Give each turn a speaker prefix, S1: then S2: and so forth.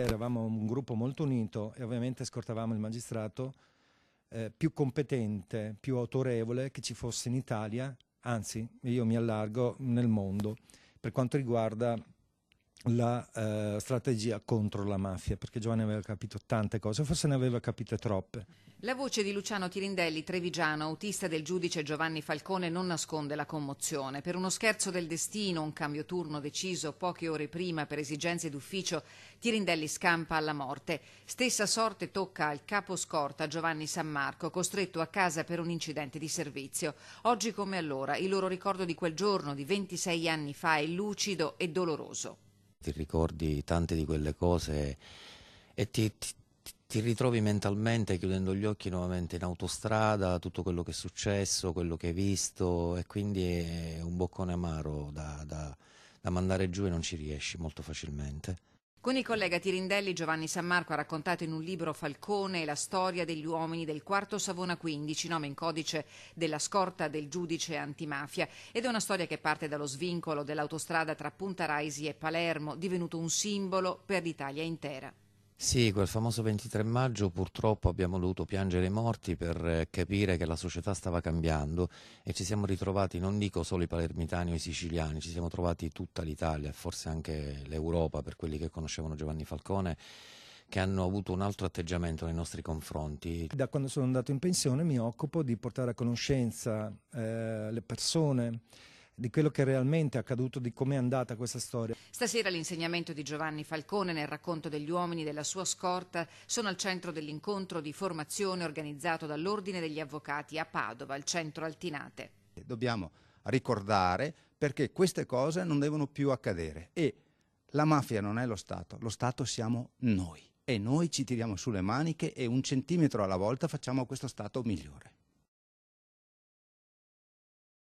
S1: Eravamo un gruppo molto unito e ovviamente scortavamo il magistrato più competente, più autorevole che ci fosse in Italia, anzi io mi allargo nel mondo, per quanto riguarda la strategia contro la mafia, perché Giovanni aveva capito tante cose, forse ne aveva capite troppe.
S2: La voce di Luciano Tirindelli, trevigiano, autista del giudice Giovanni Falcone, non nasconde la commozione. Per uno scherzo del destino, un cambio turno deciso poche ore prima per esigenze d'ufficio, Tirindelli scampa alla morte. Stessa sorte tocca al capo scorta Giovanni Sammarco, costretto a casa per un incidente di servizio. Oggi come allora, il loro ricordo di quel giorno di 26 anni fa è lucido e doloroso.
S3: Ti ricordi tante di quelle cose e ti ritrovi mentalmente chiudendo gli occhi nuovamente in autostrada, tutto quello che è successo, quello che hai visto, e quindi è un boccone amaro da mandare giù e non ci riesci molto facilmente.
S2: Con il collega Tirindelli, Giovanni Sammarco ha raccontato in un libro Falcone la storia degli uomini del quarto Savona 15, nome in codice della scorta del giudice antimafia, ed è una storia che parte dallo svincolo dell'autostrada tra Punta Raisi e Palermo, divenuto un simbolo per l'Italia intera.
S3: Sì, quel famoso 23 maggio purtroppo abbiamo dovuto piangere i morti per capire che la società stava cambiando e ci siamo ritrovati, non dico solo i palermitani o i siciliani, ci siamo trovati tutta l'Italia e forse anche l'Europa, per quelli che conoscevano Giovanni Falcone, che hanno avuto un altro atteggiamento nei nostri confronti.
S1: Da quando sono andato in pensione mi occupo di portare a conoscenza le persone di quello che realmente è accaduto, di come è andata questa storia.
S2: Stasera l'insegnamento di Giovanni Falcone nel racconto degli uomini della sua scorta sono al centro dell'incontro di formazione organizzato dall'Ordine degli Avvocati a Padova, al centro Altinate.
S4: Dobbiamo ricordare perché queste cose non devono più accadere e la mafia non è lo Stato siamo noi e noi ci tiriamo sulle maniche e un centimetro alla volta facciamo questo Stato migliore.